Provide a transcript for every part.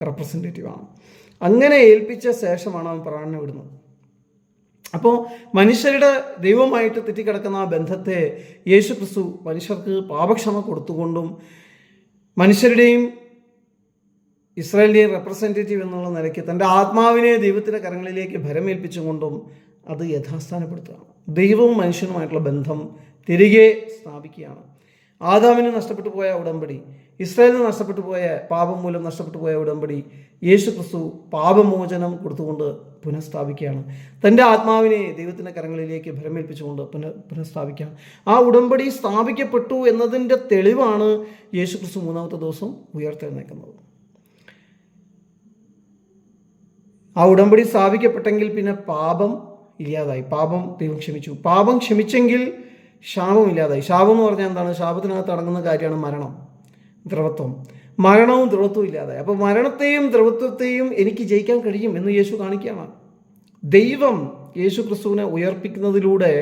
റെപ്രസെൻറ്റേറ്റീവാണ്. അങ്ങനെ ഏൽപ്പിച്ച ശേഷമാണ് അവൻ പ്രാണനെ വിടുന്നത്. അപ്പോൾ മനുഷ്യരുടെ ദൈവമായിട്ട് തെറ്റിക്കിടക്കുന്ന ആ ബന്ധത്തെ യേശു ക്രിസ്തു മനുഷ്യർക്ക് പാപക്ഷമ കൊടുത്തുകൊണ്ടും മനുഷ്യരുടെയും ഇസ്രായേലിൻ്റെയും റെപ്രസെൻറ്റേറ്റീവ് എന്നുള്ള നിലയ്ക്ക് തൻ്റെ ആത്മാവിനെ ദൈവത്തിൻ്റെ കരങ്ങളിലേക്ക് ഭരമേൽപ്പിച്ചുകൊണ്ടും അത് യഥാസ്ഥാനപ്പെടുത്തുകയാണ്. ദൈവവും മനുഷ്യനുമായിട്ടുള്ള ബന്ധം തിരികെ സ്ഥാപിക്കുകയാണ്. ആദാമിന് നഷ്ടപ്പെട്ടു പോയ ഉടമ്പടി, ഇസ്രായേലിന് നഷ്ടപ്പെട്ടു പോയ പാപം മൂലം നഷ്ടപ്പെട്ടു പോയ ഉടമ്പടി യേശു ക്രിസ്തു പാപമോചനം കൊടുത്തുകൊണ്ട് പുനഃസ്ഥാപിക്കുകയാണ്. തൻ്റെ ആത്മാവിനെ ദൈവത്തിൻ്റെ കരങ്ങളിലേക്ക് ഭരമേൽപ്പിച്ചുകൊണ്ട് പുനഃസ്ഥാപിക്കുകയാണ്. ആ ഉടമ്പടി സ്ഥാപിക്കപ്പെട്ടു എന്നതിൻ്റെ തെളിവാണ് യേശു ക്രിസ്തു മൂന്നാമത്തെ ദിവസം ഉയർത്തെഴുന്നേൽക്കുന്നത്. ആ ഉടമ്പടി സ്ഥാപിക്കപ്പെട്ടെങ്കിൽ പിന്നെ പാപം ഇല്ലാതായി. പാപം ദൈവം ക്ഷമിച്ചു. പാപം ക്ഷമിച്ചെങ്കിൽ ശാപം ഇല്ലാതായി. ശാപം എന്ന് പറഞ്ഞാൽ എന്താണ്? ശാപത്തിനകത്ത് അടങ്ങുന്ന കാര്യമാണ് മരണം, ദ്രവത്വം. മരണവും ദ്രവത്വവും ഇല്ലാതായി. അപ്പോൾ മരണത്തെയും ദ്രവത്വത്തെയും എനിക്ക് ജയിക്കാൻ കഴിയും എന്ന് യേശു കാണിക്കുകയാണ്. ദൈവം യേശു ക്രിസ്തുവിനെ ഉയർപ്പിക്കുന്നതിലൂടെ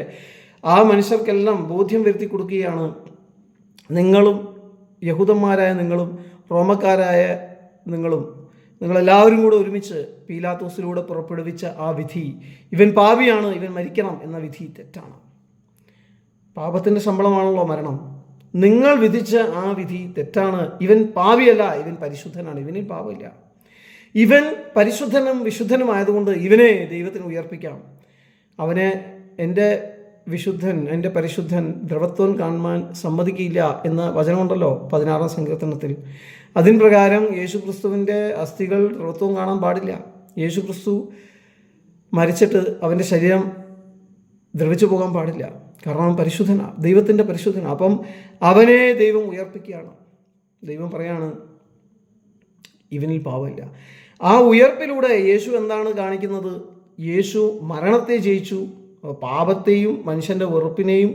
ആ മനുഷ്യർക്കെല്ലാം ബോധ്യം വരുത്തി കൊടുക്കുകയാണ്, നിങ്ങളും യഹൂദന്മാരായ നിങ്ങളും റോമക്കാരായ നിങ്ങളെല്ലാവരും കൂടെ ഒരുമിച്ച് പീലാത്തോസിലൂടെ പുറപ്പെടുവിച്ച ആ വിധി, ഇവൻ പാപിയാണ്, ഇവൻ മരിക്കണം എന്ന വിധി തെറ്റാണ്. പാപത്തിൻ്റെ ശമ്പളമാണല്ലോ മരണം. നിങ്ങൾ വിധിച്ച ആ വിധി തെറ്റാണ്. ഇവൻ പാപിയല്ല, ഇവൻ പരിശുദ്ധനാണ്, ഇവനിൽ പാപമില്ല. ഇവൻ പരിശുദ്ധനും വിശുദ്ധനുമായതുകൊണ്ട് ഇവനെ ദൈവത്തിന് ഉയർപ്പിക്കാം. അവനെ എൻ്റെ വിശുദ്ധൻ, എൻ്റെ പരിശുദ്ധൻ ദ്രവത്വം കാണുവാൻ സമ്മതിക്കില്ല എന്ന വചനമുണ്ടല്ലോ 16-ാം സങ്കീർത്തനത്തിൽ. അതിന് പ്രകാരം യേശു ക്രിസ്തുവിൻ്റെ അസ്ഥികൾ ദ്രവത്വം കാണാൻ പാടില്ല. യേശു ക്രിസ്തു മരിച്ചിട്ട് അവൻ്റെ ശരീരം ദ്രവിച്ചു പോകാൻ പാടില്ല. കാരണം അവൻ പരിശുദ്ധനാണ്, ദൈവത്തിൻ്റെ പരിശുദ്ധനാണ്. അപ്പം അവനെ ദൈവം ഉയർപ്പിക്കുകയാണ്. ദൈവം പറയാണ് ഇവനിൽ പാപമില്ല. ആ ഉയർപ്പിലൂടെ യേശു എന്താണ് കാണിക്കുന്നത്? യേശു മരണത്തെ ജയിച്ചു. പാപത്തെയും മനുഷ്യൻ്റെ വെറുപ്പിനെയും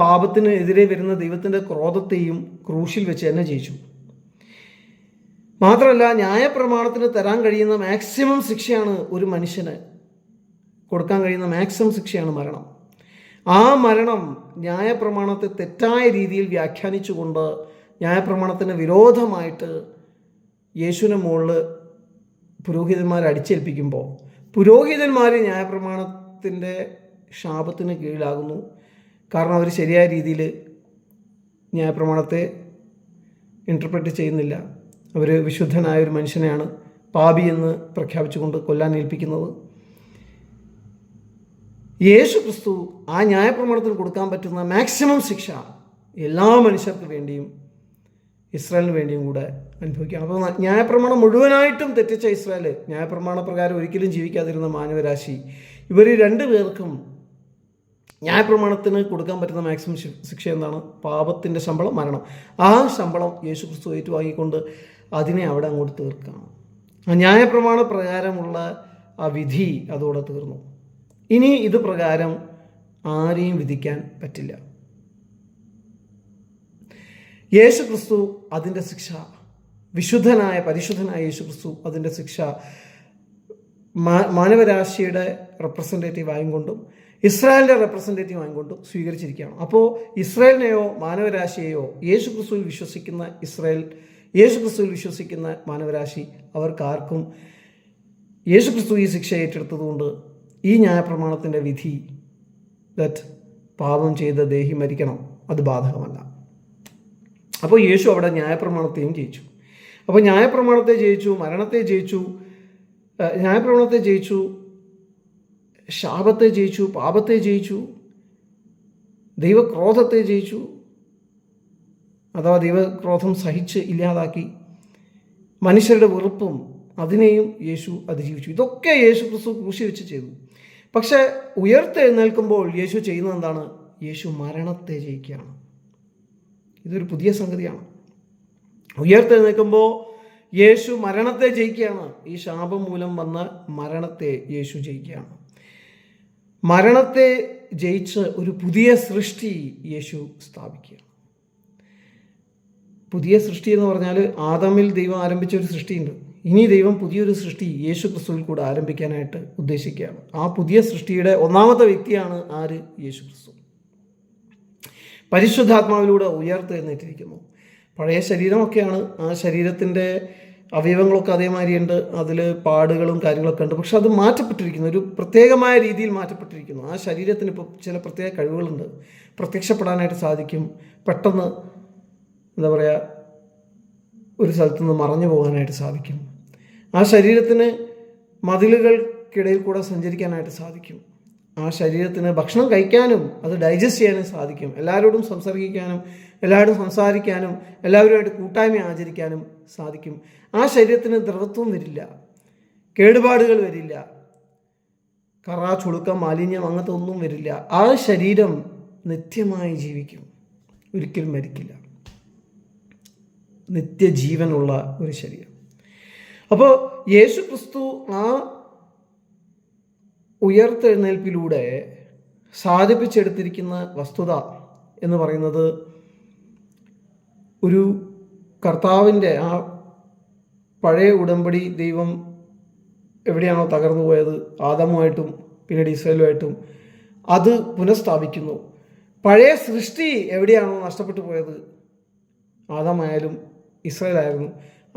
പാപത്തിന് എതിരെ വരുന്ന ദൈവത്തിൻ്റെ ക്രോധത്തെയും ക്രൂശിൽ വെച്ച് തന്നെ ജയിച്ചു. മാത്രമല്ല, ന്യായപ്രമാണത്തിന് തരാൻ കഴിയുന്ന മാക്സിമം ശിക്ഷയാണ് ഒരു മനുഷ്യന് കൊടുക്കാൻ കഴിയുന്ന മാക്സിമം ശിക്ഷയാണ് മരണം. ആ മരണം ന്യായപ്രമാണത്തെ തെറ്റായ രീതിയിൽ വ്യാഖ്യാനിച്ചുകൊണ്ട് ന്യായപ്രമാണത്തിന് വിരോധമായിട്ട് യേശുവിനെ മുകളിൽ പുരോഹിതന്മാർ അടിച്ചേൽപ്പിക്കുമ്പോൾ പുരോഹിതന്മാർ ന്യായപ്രമാണത്തിൻ്റെ ശാപത്തിന് കീഴിലാകുന്നു. കാരണം അവർ ശരിയായ രീതിയിൽ ന്യായപ്രമാണത്തെ ഇൻ്റർപ്രറ്റ് ചെയ്യുന്നില്ല. അവർ വിശുദ്ധനായ ഒരു മനുഷ്യനെയാണ് പാപി എന്ന് പ്രഖ്യാപിച്ചുകൊണ്ട് കൊല്ലാൻ ഏൽപ്പിക്കുന്നത്. യേശു ക്രിസ്തു ആ ന്യായപ്രമാണത്തിന് കൊടുക്കാൻ പറ്റുന്ന മാക്സിമം ശിക്ഷ എല്ലാ മനുഷ്യർക്ക് വേണ്ടിയും ഇസ്രായേലിന് വേണ്ടിയും കൂടെ അനുഭവിക്കാം. അപ്പോൾ ന്യായപ്രമാണം മുഴുവനായിട്ടും തെറ്റിച്ച ഇസ്രായേൽ, ന്യായപ്രമാണ പ്രകാരം ഒരിക്കലും ജീവിക്കാതിരുന്ന മാനവരാശി, ഇവർ രണ്ടുപേർക്കും ന്യായപ്രമാണത്തിന് കൊടുക്കാൻ പറ്റുന്ന മാക്സിമം ശിക്ഷ എന്താണ്? പാപത്തിൻ്റെ ശമ്പളം മരണം. ആ ശമ്പളം യേശു ക്രിസ്തു ഏറ്റുവാങ്ങിക്കൊണ്ട് അതിനെ അവിടെ അങ്ങോട്ട് തീർക്കുകയാണ്. ആ ന്യായപ്രമാണ പ്രകാരമുള്ള ആ വിധി അതോടെ തീർന്നു. ഇനി ഇത് പ്രകാരം ആരെയും വിധിക്കാൻ പറ്റില്ല. യേശു ക്രിസ്തു അതിൻ്റെ ശിക്ഷ, വിശുദ്ധനായ പരിശുദ്ധനായ യേശു ക്രിസ്തു അതിൻ്റെ ശിക്ഷ മാനവരാശിയുടെ റെപ്രസെൻറ്റേറ്റീവ് ആയിക്കൊണ്ടും ഇസ്രായേലിൻ്റെ റെപ്രസെൻറ്റേറ്റീവ് ആയിക്കൊണ്ടും സ്വീകരിച്ചിരിക്കുകയാണ്. അപ്പോൾ ഇസ്രായേലിനെയോ മാനവരാശിയെയോ യേശു ക്രിസ്തുവിൽ വിശ്വസിക്കുന്ന മാനവരാശി അവർക്കാർക്കും യേശു ക്രിസ്തു ഈ ശിക്ഷ ഏറ്റെടുത്തതുകൊണ്ട് ഈ ന്യായപ്രമാണത്തിൻ്റെ വിധി ദറ്റ് പാപം ചെയ്ത ദേഹി മരിക്കണം അത് ബാധകമല്ല. അപ്പോൾ യേശു അവിടെ ന്യായപ്രമാണത്തെയും ജയിച്ചു. അപ്പോൾ ന്യായപ്രമാണത്തെ ജയിച്ചു, മരണത്തെ ജയിച്ചു, ന്യായപ്രമാണത്തെ ജയിച്ചു, ശാപത്തെ ജയിച്ചു, പാപത്തെ ജയിച്ചു, ദൈവക്രോധത്തെ ജയിച്ചു, അഥവാ ദൈവക്രോധം സഹിച്ച് ഇല്ലാതാക്കി, മനുഷ്യരുടെ വെറുപ്പും അതിനെയും യേശു അതിജീവിച്ചു. ഇതൊക്കെ യേശു ക്രിസ്തു ക്രൂശിൽ വെച്ച് ചെയ്തു. പക്ഷെ ഉയർത്തെഴുന്നേൽക്കുമ്പോൾ യേശു ചെയ്യുന്നത് എന്താണ്? യേശു മരണത്തെ ജയിക്കുകയാണ്. ഇതൊരു പുതിയ സംഗതിയാണ്. ഉയർത്തെഴുന്നേൽക്കുമ്പോൾ യേശു മരണത്തെ ജയിക്കുകയാണ്. ഈ ശാപം മൂലം വന്ന മരണത്തെ യേശു ജയിക്കുകയാണ്. മരണത്തെ ജയിച്ച് ഒരു പുതിയ സൃഷ്ടി യേശു സ്ഥാപിക്കുകയാണ്. പുതിയ സൃഷ്ടി എന്ന് പറഞ്ഞാൽ ആദാമിൽ ദൈവം ആരംഭിച്ച ഒരു സൃഷ്ടിയുണ്ട്. ഇനി ദൈവം പുതിയൊരു സൃഷ്ടി യേശു ക്രിസ്തുവിൽ കൂടെ ആരംഭിക്കാനായിട്ട് ഉദ്ദേശിക്കുകയാണ്. ആ പുതിയ സൃഷ്ടിയുടെ ഒന്നാമത്തെ വ്യക്തിയാണ് ആര്? യേശു ക്രിസ്തു. പരിശുദ്ധാത്മാവിലൂടെ ഉയർത്തെഴുന്നേറ്റിരിക്കുന്നു. പഴയ ശരീരമൊക്കെയാണ്. ആ ശരീരത്തിൻ്റെ അവയവങ്ങളൊക്കെ അതേമാതിരി ഉണ്ട്, അതിൽ പാടുകളും കാര്യങ്ങളൊക്കെ ഉണ്ട്. പക്ഷെ അത് മാറ്റപ്പെട്ടിരിക്കുന്നു, ഒരു പ്രത്യേകമായ രീതിയിൽ മാറ്റപ്പെട്ടിരിക്കുന്നു. ആ ശരീരത്തിന് ഇപ്പോൾ ചില പ്രത്യേക കഴിവുകളുണ്ട്, പ്രത്യക്ഷപ്പെടാനായിട്ട് സാധിക്കും, പെട്ടെന്ന് എന്താ പറയുക ഒരു സ്ഥലത്തുനിന്ന് മറഞ്ഞു പോകാനായിട്ട് സാധിക്കും. ആ ശരീരത്തിന് മതിലുകൾക്കിടയിൽ കൂടെ സഞ്ചരിക്കാനായിട്ട് സാധിക്കും. ആ ശരീരത്തിന് ഭക്ഷണം കഴിക്കാനും അത് ഡൈജസ്റ്റ് ചെയ്യാനും സാധിക്കും. എല്ലാവരോടും സംസാരിക്കാനും എല്ലാവരോടും സംസാരിക്കാനും എല്ലാവരുമായിട്ട് കൂട്ടായ്മ ആചരിക്കാനും സാധിക്കും. ആ ശരീരത്തിന് ദ്രവത്വം വരില്ല, കേടുപാടുകൾ വരില്ല, കറ, ചുളുക്കം, മാലിന്യം അങ്ങനത്തെ ഒന്നും വരില്ല. ആ ശരീരം നിത്യമായി ജീവിക്കും, ഒരിക്കലും മരിക്കില്ല. നിത്യജീവനുള്ള ഒരു ശരീരം. അപ്പോൾ യേശു ക്രിസ്തു ആ ഉയർത്തെഴുന്നേൽപ്പിലൂടെ സാധിപ്പിച്ചെടുത്തിരിക്കുന്ന വസ്തുത എന്ന് പറയുന്നത് ഒരു കർത്താവിൻ്റെ ആ പഴയ ഉടമ്പടി ദൈവം എവിടെയാണോ തകർന്നു പോയത്, ആദമുമായിട്ടും പിന്നീട് ഇസ്രായേലുമായിട്ടും, അത് പുനഃസ്ഥാപിക്കുന്നു. പഴയ സൃഷ്ടി എവിടെയാണോ നഷ്ടപ്പെട്ടു പോയത്, ആദമായാലും ഇസ്രായേൽ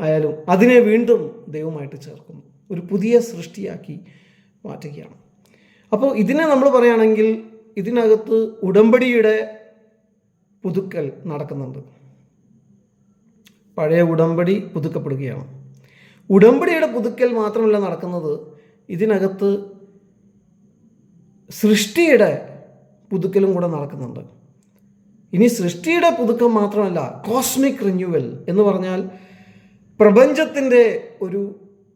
ആയാലും അതിനെ വീണ്ടും ദൈവമായിട്ട് ചേർക്കുന്നു, ഒരു പുതിയ സൃഷ്ടിയാക്കി മാറ്റുകയാണ്. അപ്പോൾ ഇതിനെ നമ്മൾ പറയുകയാണെങ്കിൽ ഇതിനകത്ത് ഉടമ്പടിയുടെ പുതുക്കൽ നടക്കുന്നുണ്ട്. പഴയ ഉടമ്പടി പുതുക്കപ്പെടുകയാണ്. ഉടമ്പടിയുടെ പുതുക്കൽ മാത്രമല്ല നടക്കുന്നത്, ഇതിനകത്ത് സൃഷ്ടിയുടെ പുതുക്കലും കൂടെ നടക്കുന്നുണ്ട്. ഇനി സൃഷ്ടിയുടെ പുതുക്കം മാത്രമല്ല, കോസ്മിക് റിന്യൂവൽ എന്ന് പറഞ്ഞാൽ പ്രപഞ്ചത്തിൻ്റെ ഒരു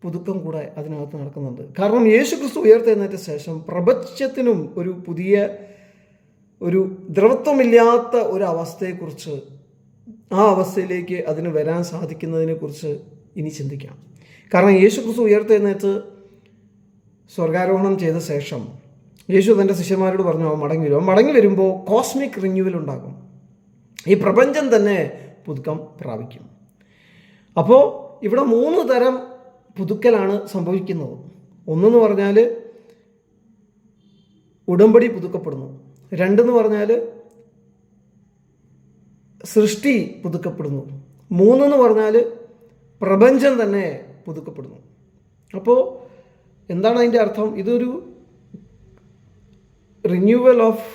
പുതുക്കം കൂടെ അതിനകത്ത് നടക്കുന്നുണ്ട്. കാരണം യേശു ക്രിസ്തു ഉയർത്തെഴുന്നേറ്റ ശേഷം പ്രപഞ്ചത്തിനും ഒരു പുതിയ ഒരു ദ്രവത്വമില്ലാത്ത ഒരു അവസ്ഥയെക്കുറിച്ച്, ആ അവസ്ഥയിലേക്ക് അതിന് വരാൻ സാധിക്കുന്നതിനെക്കുറിച്ച് ഇനി ചിന്തിക്കാം. കാരണം യേശു ക്രിസ്തു ഉയർത്തെഴുന്നേറ്റ് സ്വർഗാരോഹണം ചെയ്ത ശേഷം യേശു തൻ്റെ ശിഷ്യന്മാരോട് പറഞ്ഞു അവൻ മടങ്ങി വരും. അവൻ മടങ്ങി വരുമ്പോൾ കോസ്മിക് റിന്യൂവൽ ഉണ്ടാകും, ഈ പ്രപഞ്ചം തന്നെ പുതുക്കം പ്രാപിക്കും. അപ്പോൾ ഇവിടെ 3 തരം പുതുക്കലാണ് സംഭവിക്കുന്നത്. ഒന്നെന്ന് പറഞ്ഞാൽ ഉടമ്പടി പുതുക്കപ്പെടുന്നു, 2 പറഞ്ഞാൽ സൃഷ്ടി പുതുക്കപ്പെടുന്നു, 3 പറഞ്ഞാൽ പ്രപഞ്ചം തന്നെ പുതുക്കപ്പെടുന്നു. അപ്പോൾ എന്താണ് അതിൻ്റെ അർത്ഥം? ഇതൊരു renewal of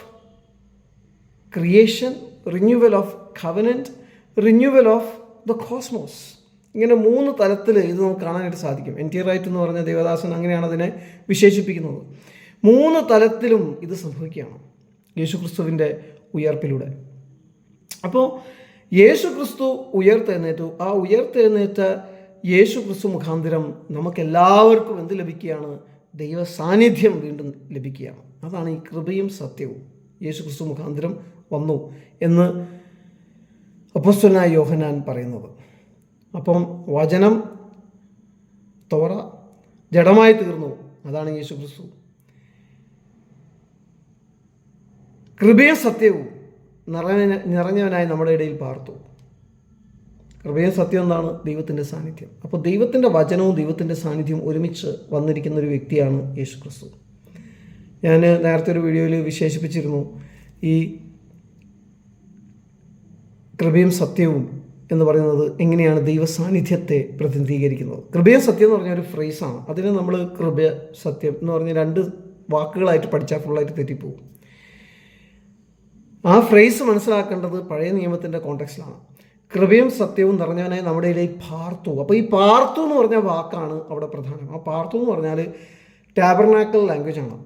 creation, renewal of covenant, renewal of the cosmos. ഇങ്ങനെ 3 തലത്തിൽ ഇത് നമുക്ക് കാണാനായിട്ട് സാധിക്കും. എൻ ടി റൈറ്റ് എന്ന് പറഞ്ഞ ദേവദാസൻ അങ്ങനെയാണ് അതിനെ വിശേഷിപ്പിക്കുന്നത്. 3 തലത്തിലും ഇത് സംഭവിക്കുകയാണ് യേശു ക്രിസ്തുവിൻ്റെ ഉയർപ്പിലൂടെ. അപ്പോൾ യേശു ക്രിസ്തു ഉയർത്തെഴുന്നേറ്റു. ആ ഉയർത്തെഴുന്നേറ്റ യേശു ക്രിസ്തു മുഖാന്തരം നമുക്കെല്ലാവർക്കും എന്ത് ലഭിക്കുകയാണ്? ദൈവ സാന്നിധ്യം വീണ്ടും ലഭിക്കുകയാണ്. അതാണ് ഈ കൃപയും സത്യവും. യേശു ക്രിസ്തു മുഖാന്തരം വന്നു എന്ന് അപ്പോസ്തലനായ യോഹന്നാൻ പറയുന്നത്. അപ്പം വചനം തോറ ജഡമായി തീർന്നു, അതാണ് യേശു ക്രിസ്തു. കൃപയും സത്യവും നിറഞ്ഞവനായി നമ്മുടെ ഇടയിൽ പാർത്തു. കൃപയും സത്യം എന്താണ്? ദൈവത്തിൻ്റെ സാന്നിധ്യം. അപ്പോൾ ദൈവത്തിൻ്റെ വചനവും ദൈവത്തിൻ്റെ സാന്നിധ്യവും ഒരുമിച്ച് വന്നിരിക്കുന്ന ഒരു വ്യക്തിയാണ് യേശു ക്രിസ്തു. ഞാൻ നേരത്തെ ഒരു വീഡിയോയിൽ വിശേഷിപ്പിച്ചിരുന്നു ഈ കൃപയും സത്യവും എന്ന് പറയുന്നത് എങ്ങനെയാണ് ദൈവ സാന്നിധ്യത്തെ പ്രതിനിധീകരിക്കുന്നത്. കൃപയും സത്യം എന്ന് പറഞ്ഞ ഒരു ഫ്രേസാണ്. അതിന് നമ്മൾ കൃപ സത്യം എന്ന് പറഞ്ഞ 2 വാക്കുകളായിട്ട് പഠിച്ചാൽ ഫുള്ളായിട്ട് തെറ്റിപ്പോകും. ആ ഫ്രേസ് മനസ്സിലാക്കേണ്ടത് പഴയ നിയമത്തിൻ്റെ കോണ്ടെക്സ്റ്റിലാണ്. കൃപയും സത്യവും നിറഞ്ഞവനായി നമ്മുടെ ഇടയിൽ പാർത്തു. അപ്പോൾ ഈ പാർത്തു എന്ന് പറഞ്ഞ വാക്കാണ് അവിടെ പ്രധാനം. ആ പാർത്തു എന്ന് പറഞ്ഞാൽ ടാബർനാക്കൽ ലാംഗ്വേജ് ആണ്.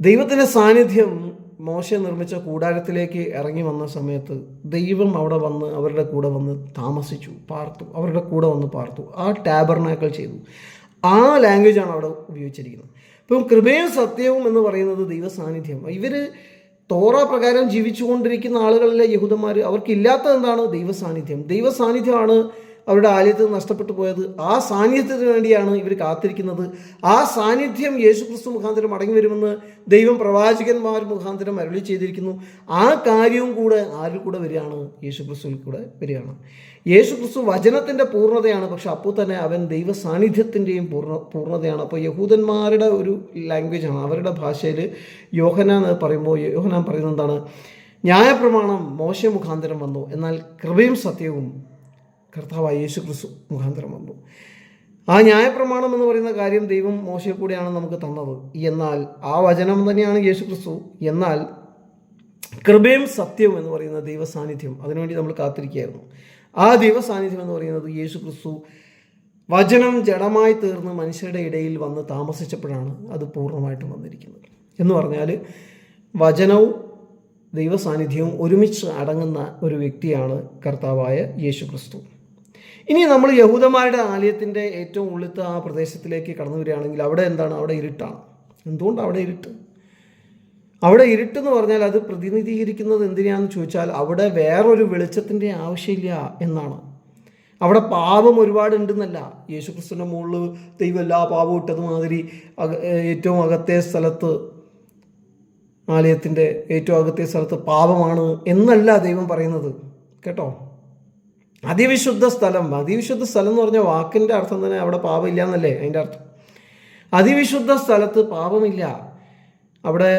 ദൈവത്തിൻ്റെ സാന്നിധ്യം മോശെ നിർമ്മിച്ച കൂടാരത്തിലേക്ക് ഇറങ്ങി വന്ന സമയത്ത് ദൈവം അവിടെ വന്ന് അവരുടെ കൂടെ വന്ന് താമസിച്ചു, പാർത്തു, അവരുടെ കൂടെ വന്ന് പാർത്തു. ആ ടാബർനാക്കൽ ചെയ്തു. ആ ലാംഗ്വേജാണ് അവിടെ ഉപയോഗിച്ചിരിക്കുന്നത്. ഇപ്പം കൃപയും സത്യവും എന്ന് പറയുന്നത് ദൈവ സാന്നിധ്യം. ഇവർ തോറ പ്രകാരം ജീവിച്ചുകൊണ്ടിരിക്കുന്ന ആളുകളിലെ യഹൂദന്മാർ, അവർക്കില്ലാത്തത് എന്താണ്? ദൈവ സാന്നിധ്യം. ദൈവ സാന്നിധ്യമാണ് അവരുടെ ആലയത്തിൽ നഷ്ടപ്പെട്ടു പോയത്. ആ സാന്നിധ്യത്തിന് വേണ്ടിയാണ് ഇവർ കാത്തിരിക്കുന്നത്. ആ സാന്നിധ്യം യേശു ക്രിസ്തു മുഖാന്തരം മടങ്ങി വരുമെന്ന് ദൈവം പ്രവാചകന്മാർ മുഖാന്തരം അരുളി ചെയ്തിരിക്കുന്നു. ആ കാര്യവും കൂടെ ആരിൽ കൂടെ വരികയാണ്? യേശു ക്രിസ്തുവിൽ കൂടെ വരികയാണ്. യേശു ക്രിസ്തു വചനത്തിൻ്റെ പൂർണ്ണതയാണ്, പക്ഷെ അപ്പോൾ തന്നെ അവൻ ദൈവ സാന്നിധ്യത്തിൻ്റെയും പൂർണ്ണതയാണ്. അപ്പോൾ യഹൂദന്മാരുടെ ഒരു ലാംഗ്വേജാണ്, അവരുടെ ഭാഷയിൽ യോഹന്നാൻ പറയുമ്പോൾ യോഹന്നാൻ പറയുന്നത് എന്താണ്? ന്യായപ്രമാണം മോശെ മുഖാന്തരം വന്നു, എന്നാൽ കൃപയും സത്യവും കർത്താവായ യേശു ക്രിസ്തു മുഖാന്തരം വന്നു. ആ ന്യായപ്രമാണം എന്ന് പറയുന്ന കാര്യം ദൈവം മോശയെ കൂടെയാണ് നമുക്ക് തന്നത്. എന്നാൽ ആ വചനം തന്നെയാണ് യേശു ക്രിസ്തു. എന്നാൽ കൃപയും സത്യവും എന്ന് പറയുന്ന ദൈവസാന്നിധ്യം, അതിനുവേണ്ടി നമ്മൾ കാത്തിരിക്കുകയായിരുന്നു. ആ ദൈവസാന്നിധ്യം എന്ന് പറയുന്നത് യേശു ക്രിസ്തു വചനം ജഡമായി തീർന്ന് മനുഷ്യരുടെ ഇടയിൽ വന്ന് താമസിച്ചപ്പോഴാണ് അത് പൂർണ്ണമായിട്ടും വന്നിരിക്കുന്നത്. എന്ന് പറഞ്ഞാൽ വചനവും ദൈവസാന്നിധ്യവും ഒരുമിച്ച് അടങ്ങുന്ന ഒരു വ്യക്തിയാണ് കർത്താവായ യേശു ക്രിസ്തു. ഇനി നമ്മൾ യഹൂദന്മാരുടെ ആലയത്തിൻ്റെ ഏറ്റവും ഉള്ളിലത്തെ ആ പ്രദേശത്തിലേക്ക് കടന്നു വരികയാണെങ്കിൽ അവിടെ എന്താണ്? അവിടെ ഇരുട്ടാണ്. എന്തുകൊണ്ടാണ് അവിടെ ഇരുട്ട്? അവിടെ ഇരുട്ടെന്ന് പറഞ്ഞാൽ അത് പ്രതിനിധീകരിക്കുന്നത് എന്തിനാണെന്ന് ചോദിച്ചാൽ അവിടെ വേറൊരു വെളിച്ചത്തിൻ്റെ ആവശ്യമില്ല എന്നാണ്. അവിടെ പാപം ഒരുപാടുണ്ടെന്നല്ല. യേശു ക്രിസ്തുവിൻ്റെ മുകളിൽ ദൈവം എല്ലാ പാപവും ഇട്ടതുമാതിരി ഏറ്റവും അകത്തെ സ്ഥലത്ത്, ആലയത്തിൻ്റെ ഏറ്റവും അകത്തെ സ്ഥലത്ത് പാപമാണ് എന്നല്ല ദൈവം പറയുന്നത് കേട്ടോ. അതിവിശുദ്ധ സ്ഥലം എന്ന് പറഞ്ഞ വാക്കിൻ്റെ അർത്ഥം തന്നെ അവിടെ പാപമില്ല എന്നല്ലേ അതിൻ്റെ അർത്ഥം. അതിവിശുദ്ധ സ്ഥലത്ത് പാപമില്ല. അവിടെ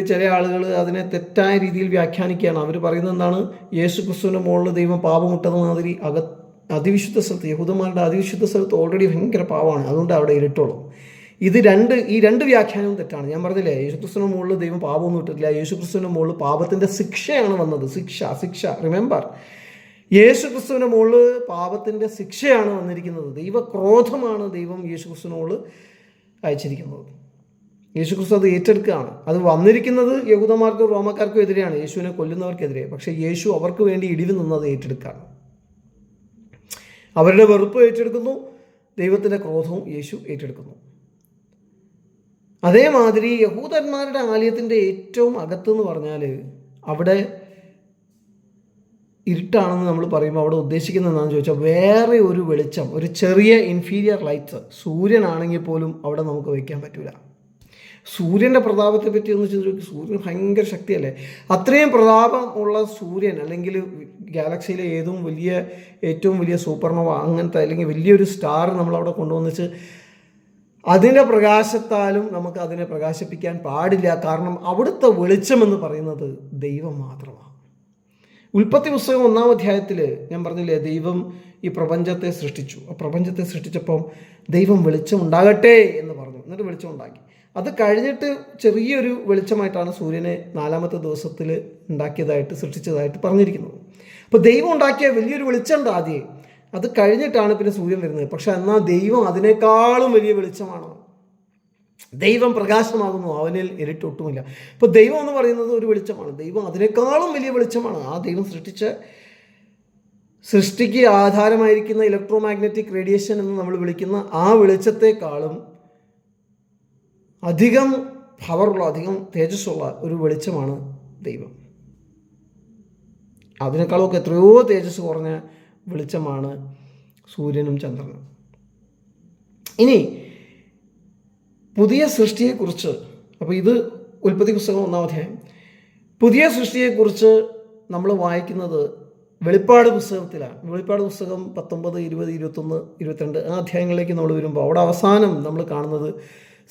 ചില ആളുകൾ അതിനെ തെറ്റായ രീതിയിൽ വ്യാഖ്യാനിക്കുകയാണ്. അവർ പറയുന്നത് എന്താണ്? യേശു ക്രിസ്തുവിൻ്റെ മുകളിൽ ദൈവം പാപമിട്ടത് മാതിരി അതിവിശുദ്ധ സ്ഥലത്ത്, യഹൂദന്മാരുടെ അതിവിശുദ്ധ സ്ഥലത്ത് ഓൾറെഡി ഭയങ്കര പാവമാണ്, അതുകൊണ്ട് അവിടെ ഇരുട്ടുള്ളൂ. ഈ രണ്ട് വ്യാഖ്യാനവും തെറ്റാണ്. ഞാൻ പറഞ്ഞില്ലേ, യേശുക്രിസ്തുവിൻ്റെ മുകളിൽ ദൈവം പാപമൊന്നും ഇട്ടിട്ടില്ല. യേശുക്രിസ്തുവിൻ്റെ മുകളിൽ പാപത്തിൻ്റെ ശിക്ഷയാണ് വന്നത്. ശിക്ഷ റിമെമ്പർ, യേശുക്രിസ്തുവിൻ്റെ മുകളിൽ പാപത്തിൻ്റെ ശിക്ഷയാണ് വന്നിരിക്കുന്നത്. ദൈവക്രോധമാണ് ദൈവം യേശുക്രിസ്തുവിൻ്റെ മുകളിൽ അയച്ചിരിക്കുന്നത്. യേശുക്രിസ്തു അത് ഏറ്റെടുക്കുകയാണ്. അത് വന്നിരിക്കുന്നത് യഹൂദന്മാർക്കും റോമക്കാർക്കും എതിരെയാണ്, യേശുവിനെ കൊല്ലുന്നവർക്കെതിരെ. പക്ഷേ യേശു അവർക്ക് വേണ്ടി ഇടിവ് നിന്നത് ഏറ്റെടുക്കുകയാണ്. അവരുടെ വെറുപ്പ് ഏറ്റെടുക്കുന്നു, ദൈവത്തിൻ്റെ ക്രോധവും യേശു ഏറ്റെടുക്കുന്നു. അതേമാതിരി യഹൂദന്മാരുടെ ആലയത്തിൻ്റെ ഏറ്റവും അകത്തെന്ന് പറഞ്ഞാൽ അവിടെ ഇരുട്ടാണെന്ന് നമ്മൾ പറയുമ്പോൾ അവിടെ ഉദ്ദേശിക്കുന്നത് എന്താണെന്ന് ചോദിച്ചാൽ വേറെ ഒരു വെളിച്ചം, ഒരു ചെറിയ ഇൻഫീരിയർ ലൈറ്റ്, സൂര്യനാണെങ്കിൽ പോലും അവിടെ നമുക്ക് വയ്ക്കാൻ പറ്റില്ല. സൂര്യൻ്റെ പ്രതാപത്തെ പറ്റി ഒന്ന് ചോദിച്ചു. സൂര്യൻ ഭയങ്കര ശക്തിയല്ലേ. അത്രയും പ്രതാപം ഉള്ള സൂര്യൻ, അല്ലെങ്കിൽ ഗാലക്സിയിലെ ഏറ്റവും വലിയ സൂപ്പർനോവ അങ്ങനത്തെ അല്ലെങ്കിൽ വലിയൊരു സ്റ്റാർ നമ്മളവിടെ കൊണ്ടുവന്നിച്ച് അതിൻ്റെ പ്രകാശത്താലും നമുക്ക് അതിനെ പ്രകാശിപ്പിക്കാൻ പാടില്ല. കാരണം അവിടുത്തെ വെളിച്ചമെന്ന് പറയുന്നത് ദൈവം മാത്രമാണ്. ഉൽപ്പത്തി പുസ്തകം 1-ാം അധ്യായത്തിൽ ഞാൻ പറഞ്ഞില്ലേ, ദൈവം ഈ പ്രപഞ്ചത്തെ സൃഷ്ടിച്ചു. ആ പ്രപഞ്ചത്തെ സൃഷ്ടിച്ചപ്പം ദൈവം വെളിച്ചം ഉണ്ടാകട്ടെ എന്ന് പറഞ്ഞു. എന്നിട്ട് വെളിച്ചം ഉണ്ടാക്കി. അത് കഴിഞ്ഞിട്ട് ചെറിയൊരു വെളിച്ചമായിട്ടാണ് സൂര്യനെ 4-ാമത്തെ ദിവസത്തിൽ സൃഷ്ടിച്ചതായിട്ട് പറഞ്ഞിരിക്കുന്നത്. അപ്പോൾ ദൈവം ഉണ്ടാക്കിയ വലിയൊരു വെളിച്ചമുണ്ട് ആദ്യം, അത് കഴിഞ്ഞിട്ടാണ് പിന്നെ സൂര്യൻ വരുന്നത്. പക്ഷെ എന്നാൽ ദൈവം അതിനേക്കാളും വലിയ വെളിച്ചമാണ്. ദൈവം പ്രകാശമാകുന്നു, അവനിൽ ഇരുട്ടൊട്ടുമില്ല. ഇപ്പോൾ ദൈവം എന്ന് പറയുന്നത് ഒരു വെളിച്ചമാണ്. ദൈവം അതിനേക്കാളും വലിയ വെളിച്ചമാണ്. ആ ദൈവം സൃഷ്ടിക്ക് ആധാരമായിരിക്കുന്ന ഇലക്ട്രോ മാഗ്നറ്റിക് റേഡിയേഷൻ എന്ന് നമ്മൾ വിളിക്കുന്ന ആ വെളിച്ചത്തെക്കാളും അധികം പവറുള്ള, അധികം തേജസ്സുള്ള ഒരു വെളിച്ചമാണ് ദൈവം. അതിനേക്കാളൊക്കെ എത്രയോ തേജസ് കുറഞ്ഞ വെളിച്ചമാണ് സൂര്യനും ചന്ദ്രനും. ഇനി പുതിയ സൃഷ്ടിയെക്കുറിച്ച്, അപ്പോൾ ഇത് ഉൽപ്പത്തി പുസ്തകം 1-ാം അധ്യായം. പുതിയ സൃഷ്ടിയെക്കുറിച്ച് നമ്മൾ വായിക്കുന്നത് വെളിപ്പാട് പുസ്തകത്തിലാണ്. വെളിപ്പാട് പുസ്തകം 19, 20, 21, 22 ആ അധ്യായങ്ങളിലേക്ക് നമ്മൾ വരുമ്പോൾ അവിടെ അവസാനം നമ്മൾ കാണുന്നത്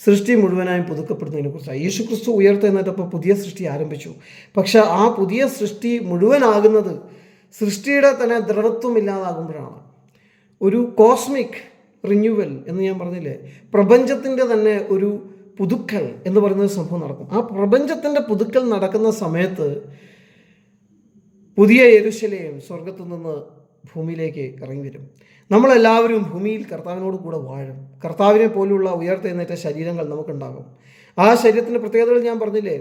സൃഷ്ടി മുഴുവനായും പുതുക്കപ്പെടുന്നതിനെക്കുറിച്ചാണ്. യേശു ക്രിസ്തു ഉയർത്തെഴുന്നേറ്റപ്പോൾ പുതിയ സൃഷ്ടി ആരംഭിച്ചു. പക്ഷെ ആ പുതിയ സൃഷ്ടി മുഴുവനാകുന്നത് സൃഷ്ടിയുടെ തന്നെ ദൃഢത്വം ഇല്ലാതാകുമ്പോഴാണ്. ഒരു കോസ്മിക് റിന്യൂവൽ എന്ന് ഞാൻ പറഞ്ഞില്ലേ, പ്രപഞ്ചത്തിൻ്റെ തന്നെ ഒരു പുതുക്കൽ എന്ന് പറയുന്ന സംഭവം നടക്കും. ആ പ്രപഞ്ചത്തിൻ്റെ പുതുക്കൽ നടക്കുന്ന സമയത്ത് പുതിയ യെരൂശലേം സ്വർഗത്തു നിന്ന് ഭൂമിയിലേക്ക് ഇറങ്ങി വരും. നമ്മളെല്ലാവരും ഭൂമിയിൽ കർത്താവിനോട് കൂടെ വാഴും. കർത്താവിനെ പോലുള്ള ഉയർത്തെഴുന്നേറ്റ ശരീരങ്ങൾ നമുക്കുണ്ടാകും. ആ ശരീരത്തിൻ്റെ പ്രത്യേകതകൾ ഞാൻ പറഞ്ഞില്ലേ,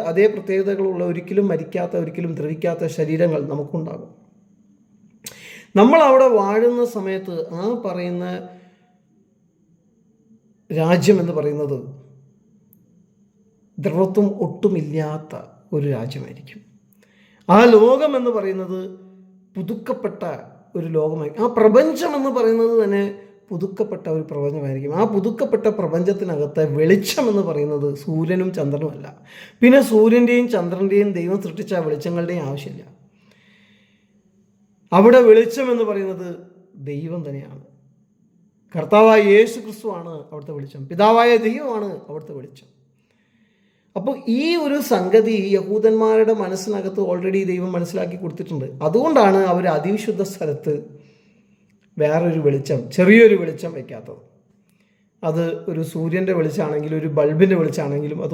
അതേ പ്രത്യേകതകളുള്ള, ഒരിക്കലും മരിക്കാത്ത, ഒരിക്കലും ദ്രവിക്കാത്ത ശരീരങ്ങൾ നമുക്കുണ്ടാകും. നമ്മൾ അവിടെ വാഴുന്ന സമയത്ത് ആ പറയുന്ന രാജ്യം എന്ന് പറയുന്നത് ദൃഢത്വം ഒട്ടുമില്ലാത്ത ഒരു രാജ്യമായിരിക്കും. ആ ലോകം എന്ന് പറയുന്നത് പുതുക്കപ്പെട്ട ഒരു ലോകമായിരിക്കും. ആ പ്രപഞ്ചം എന്ന് പറയുന്നത് തന്നെ പുതുക്കപ്പെട്ട ഒരു പ്രപഞ്ചമായിരിക്കും. ആ പുതുക്കപ്പെട്ട പ്രപഞ്ചത്തിനകത്തെ വെളിച്ചം എന്ന് പറയുന്നത് സൂര്യനും ചന്ദ്രനുമല്ല. പിന്നെ സൂര്യൻ്റെയും ചന്ദ്രൻ്റെയും ദൈവം സൃഷ്ടിച്ച വെളിച്ചങ്ങളുടെയും ആവശ്യമില്ല. അവിടെ വെളിച്ചം എന്ന് പറയുന്നത് ദൈവം തന്നെയാണ്. കർത്താവായ യേശു ക്രിസ്തുവാണ് അവിടുത്തെ വെളിച്ചം. പിതാവായ ദൈവമാണ് അവിടുത്തെ വെളിച്ചം. അപ്പോൾ ഈ ഒരു സംഗതി യഹൂദന്മാരുടെ മനസ്സിനകത്ത് ഓൾറെഡി ദൈവം മനസ്സിലാക്കി കൊടുത്തിട്ടുണ്ട്. അതുകൊണ്ടാണ് അവർ അതിവിശുദ്ധ സ്ഥലത്ത് വേറൊരു വെളിച്ചം, ചെറിയൊരു വെളിച്ചം വയ്ക്കാത്തത്. അത് ഒരു സൂര്യൻ്റെ വെളിച്ചമാണെങ്കിലും ഒരു ബൾബിൻ്റെ വെളിച്ചമാണെങ്കിലും അത്